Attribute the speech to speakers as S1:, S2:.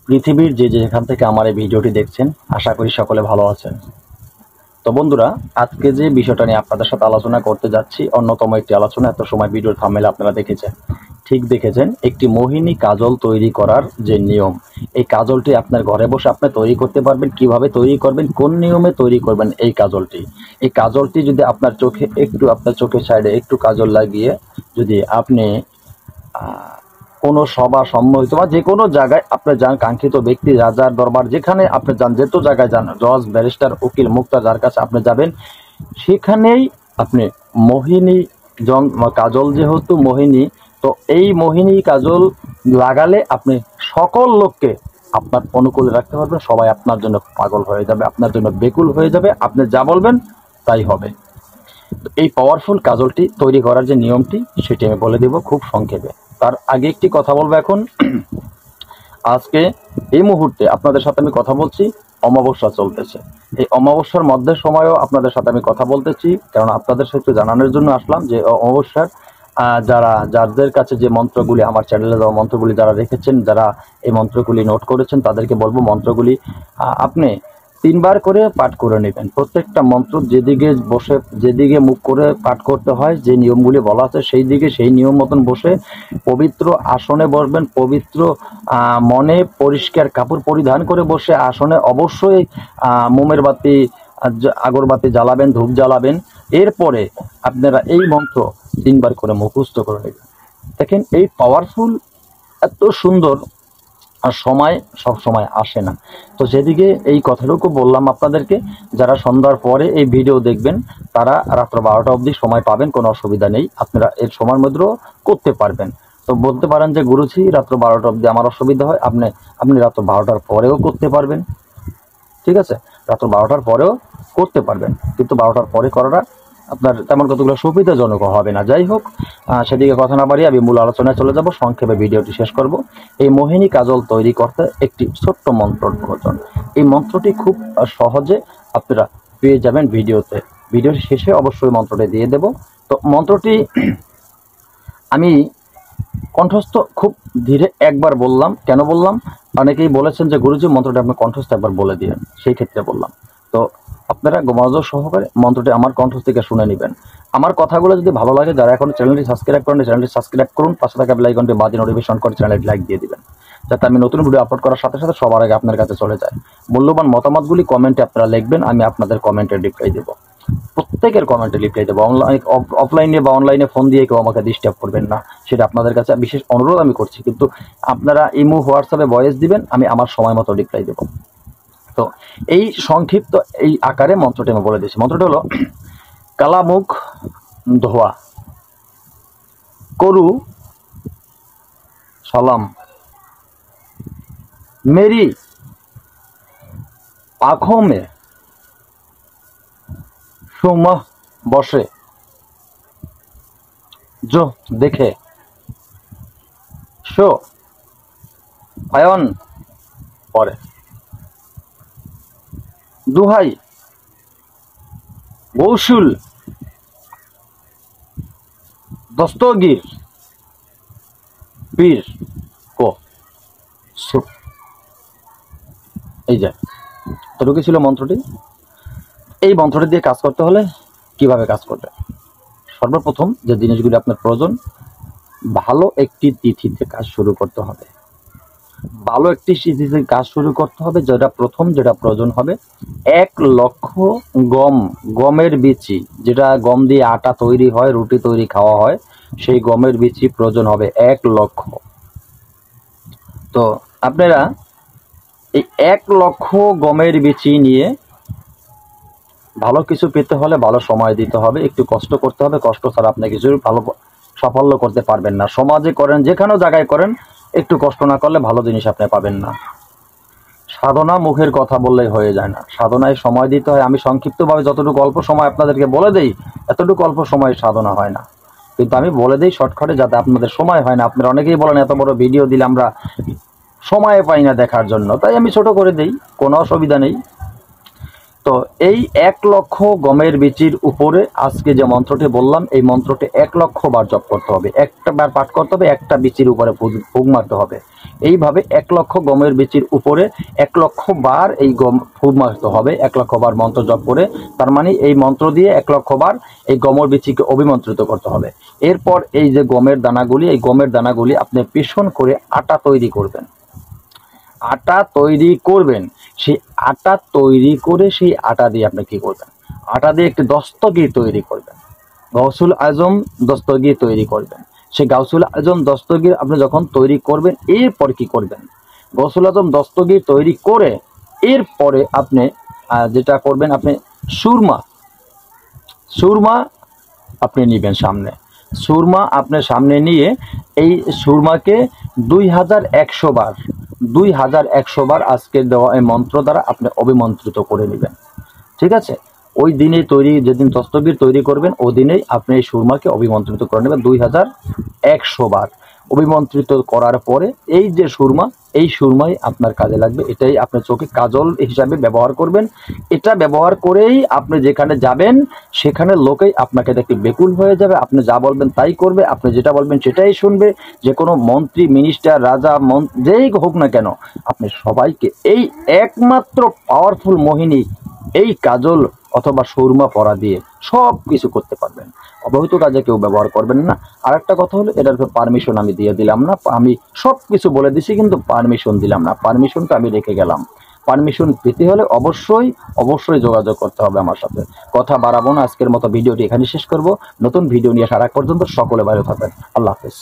S1: পৃথিবীর যেখান থেকে আমার এই ভিডিওটি দেখছেন, আশা করি সকলে ভালো আছেন। তো বন্ধুরা, আজকে যে বিষয়টা নিয়ে আপনাদের সাথে আলোচনা করতে যাচ্ছি, অন্যতম একটি আলোচনা। এত সময় ভিডিওর থাম্বনেইলে আপনারা দেখেছেন, ঠিক দেখেছেন, একটি মোহিনী কাজল তৈরি করার যে নিয়ম, এই কাজলটি আপনার ঘরে বসে আপনি তৈরি করতে পারবেন। কিভাবে তৈরি করবেন, কোন নিয়মে তৈরি করবেন এই কাজলটি যদি আপনার চোখের সাইডে একটু কাজল লাগিয়ে যদি আপনি কোনো সভা সম্মিলিত বা যে কোনো জায়গায় আপনি যান, কাঙ্ক্ষিত ব্যক্তি, রাজার দরবার, যেখানে আপনি যান, যত জায়গায় যান, জজ, ব্যারিস্টার, উকিল, মুক্তা, যার কাছে আপনি যাবেন, সেখানেই আপনি মোহিনী কাজল, যেহেতু মোহিনী, তো এই মোহিনী কাজল লাগালে আপনি সকল লোককে আপনার অনুকূলে রাখতে পারবেন। সবাই আপনার জন্য পাগল হয়ে যাবে, আপনার জন্য বেকুল হয়ে যাবে। আপনি যা বলবেন তাই হবে। এই পাওয়ারফুল কাজলটি তৈরি করার যে নিয়মটি, সেটি আমি বলে দেব খুব সংক্ষেপে। তার আগে একটি কথা বলবো। এখন আজকে এই মুহূর্তে আপনাদের সাথে আমি কথা বলছি, অমাবস্যা চলতেছে। এই অমাবস্যার মধ্যে সময়ও আপনাদের সাথে আমি কথা বলতেছি, কারণ আপনাদের সাথে জানানোর জন্য আসলাম যে অমাবস্যার যাদের কাছে যে মন্ত্রগুলি, আমার চ্যানেলে দেওয়া মন্ত্রগুলি যারা রেখেছেন, যারা এই মন্ত্রগুলি নোট করেছেন, তাদেরকে বলবো মন্ত্রগুলি আপনি 3 বার করে পাঠ করে নেবেন। প্রত্যেকটা মন্ত্র যেদিকে মুখ করে পাঠ করতে হয়, যে নিয়মগুলি বলা আছে সেই নিয়ম মতন বসে পবিত্র আসনে বসবেন। পবিত্র মনে পরিষ্কার কাপড় পরিধান করে বসে আসনে অবশ্যই মোমের বাতি, আগরবাতি জ্বালাবেন, ধূপ জ্বালাবেন। এরপরে আপনারা এই মন্ত্র 3 বার করে মুখস্থ করে নেবেন। দেখেন, এই পাওয়ারফুল, এত সুন্দর আর সব সময় আসে না। তো সেদিকে এই কথাটুকু বললাম আপনাদেরকে। যারা সন্ধ্যার পরে এই ভিডিও দেখবেন, তারা রাত্র 12টা অবধি সময় পাবেন, কোনো অসুবিধা নেই। আপনারা এর সময়ের মধ্যেও করতে পারবেন। তো বলতে পারেন যে গুরুজি, রাত্র 12টা অবধি আমার অসুবিধা হয়, আপনি রাত্র 12টার পরেও করতে পারবেন। ঠিক আছে, রাত্র 12টার পরেও করতে পারবেন, কিন্তু 12টার পরে করাটা আপনার তেমন কতগুলো সুবিধাজনক হবে না। যাই হোক, সেদিকে কথা না বাড়িয়ে আমি মূল আলোচনায় চলে যাব। সংক্ষেপে ভিডিওটি শেষ করব। এই মোহিনী কাজল তৈরি করতে একটি ছোট্ট মন্ত্রের প্রয়োজন। এই মন্ত্রটি খুব সহজে আপনারা পেয়ে যাবেন ভিডিওর শেষে অবশ্যই মন্ত্রটি দিয়ে দেব। তো মন্ত্রটি আমি কণ্ঠস্থ খুব ধীরে একবার বললাম। কেন বললাম? অনেকেই বলেছেন যে গুরুজি, মন্ত্রটি আপনি কণ্ঠস্থ একবার বলে দিন, সেই ক্ষেত্রে বললাম। তো আপনারা মনোযোগ সহকারে মন্ত্রটি আমার কণ্ঠ থেকে শুনে নেবেন। আমার কথাগুলো যদি ভালো লাগে, যারা এখন চ্যানেলটি সাবস্ক্রাইব করেন, চ্যানেলটি সাবস্ক্রাইব করুন, পাশে থাকা বেল আইকনটি বাজিয়ে নোটিফিকেশন করে চ্যানেলটি লাইক দিয়ে দিবেন, যাতে আমি নতুন ভিডিও আপলোড করার সাথে সাথে সবার আগে আপনার কাছে চলে যায়। মূল্যবান মতামতগুলি কমেন্টে আপনারা লিখবেন, আমি আপনাদের কমেন্টে রিপ্লাই দেবো। প্রত্যেকের কমেন্টে রিপ্লাই দেবো। অফলাইনে বা অনলাইনে ফোন দিয়ে কেউ আমাকে ডিস্টার্ব করবেন না, সেটা আপনাদের কাছে বিশেষ অনুরোধ আমি করছি। কিন্তু আপনারা ইমো, হোয়াটসঅ্যাপে ভয়েস দিবেন, আমি আমার সময় মতো রিপ্লাই দেবো। তো এই সংক্ষিপ্ত এই আকারে মন্ত্রটি আমি বলে দিচ্ছি। মন্ত্রটি হলো, কালামুখ ধোয়া করু সালাম, मेरी आंखों में सुमह बसे, जो देखे सो आयन पड़े। दुहाई गौसुल दस्तगीर पीर को सु। এই যে এতটুকু ছিল মন্ত্রটি। এই মন্ত্রটি দিয়ে কাজ করতে হলে কিভাবে কাজ করবে? সর্বপ্রথম যে জিনিসগুলি আপনার প্রয়োজন, ভালো একটি তিথিতে কাজ শুরু করতে হবে। ভালো একটি তিথিতে কাজ শুরু করতে হবে। যেটা প্রয়োজন হবে, 1 লক্ষ গমের বিচি, যেটা গম দিয়ে আটা তৈরি হয়, রুটি তৈরি খাওয়া হয়, সেই গমের বিচি প্রয়োজন হবে 1 লক্ষ। তো আপনারা এই 1 লক্ষ গমের বিচি নিয়ে ভালো কিছু পেতে হলে ভালো সময় দিতে হবে, একটু কষ্ট করতে হবে। কষ্ট ছাড়া আপনি কিছু ভালো সাফল্য করতে পারবেন না। সমাজে করেন, যেখানে জায়গায় করেন, একটু কষ্ট না করলে ভালো জিনিস আপনি পাবেন না। সাধনা মুখের কথা বললেই হয়ে যায় না, সাধনায় সময় দিতে হয়। আমি সংক্ষিপ্তভাবে যতটুকু অল্প সময় আপনাদেরকে বলে দেই, এতটুকু অল্প সময় সাধনা হয় না, কিন্তু আমি বলে দিই শর্টকাটে, যাতে আপনাদের সময় হয় না। আপনারা অনেকেই বলেন এত বড় ভিডিও দিলে আমরা সময় পাই না দেখার জন্য, তাই আমি ছোট করে দেই, কোনো অসুবিধা নেই। তো এই 1 লক্ষ গমের বীচির উপরে আজকে যে মন্ত্রটি বললাম, এই মন্ত্রটি 1 লক্ষ বার জপ করতে হবে, একটা বার পাঠ করতে হবে, একটা বীচির উপরে ফুঁক মারতে হবে। এইভাবে 1 লক্ষ গমের বীচির উপরে 1 লক্ষ বার এই গম ফুঁক মারতে হবে, 1 লক্ষ বার মন্ত্র জপ করে। তার মানে এই মন্ত্র দিয়ে 1 লক্ষ বার এই গমের বীচিকে অভিমন্ত্রিত করতে হবে। এরপর এই যে গমের দানাগুলি, এই গমের দানাগুলি আপনি পেষণ করে আটা তৈরি করবেন। আটা তৈরি করবেন, সেই আটা তৈরি করে সেই আটা দিয়ে আপনি কি করবেন, আটা দিয়ে একটি দস্তগীর তৈরি করবেন, গাউসুল আজম দস্তগীর তৈরি করবেন। সেই গাউসুল আজম দস্তগীর আপনি যখন তৈরি করবেন, এরপর কি করবেন, গাউসুল আজম দস্তগীর তৈরি করে এরপরে আপনি যেটা করবেন, আপনি সুরমা আপনি নেবেন সামনে। সুরমা আপনি সামনে নিয়ে এই সুরমাকে 2100 বার 2100 বার আজকের দেওয়া এই মন্ত্র দ্বারা আপনি অভিমন্ত্রিত করে নেবেন। ঠিক আছে, ওই দিনে যেদিন দস্তগীর তৈরি করবেন ওই দিনেই আপনি এই সুরমাকে অভিমন্ত্রিত করে নেবেন 2100 বার। অভিমন্ত্রিত করার পরে এই যে সুরমা, এই সুরমাই আপনার কাজে লাগবে। এটাই আপনি চোখে কাজল হিসাবে ব্যবহার করবেন। এটা ব্যবহার করেই আপনি যেখানে যাবেন সেখানে লোকেই আপনাকে দেখে বেকুল হয়ে যাবে। আপনি যা বলবেন তাই করবে, আপনি যেটা বলবেন সেটাই শুনবে। যে কোনো মন্ত্রী, মিনিস্টার, রাজা, যেই হোক না কেন, আপনি সবাইকে এই একমাত্র পাওয়ারফুল মোহিনী এই কাজল অথবা সুরমা পরা দিয়ে সব কিছু করতে পারবেন। অবহিত কাজে কেউ ব্যবহার করবেন না। আর একটা কথা হলো, এটার পারমিশন আমি দিয়ে দিলাম না। আমি সব কিছু বলে দিছি কিন্তু পারমিশন দিলাম না, পারমিশনটা আমি রেখে গেলাম। পারমিশন পেতে হলে অবশ্যই যোগাযোগ করতে হবে আমার সাথে। কথা বাড়াবো না, আজকের মতো ভিডিওটি এখানে শেষ করব। নতুন ভিডিও নিয়ে আসার আগ পর্যন্ত সকলে ভালো থাকবেন। আল্লাহ হাফেজ।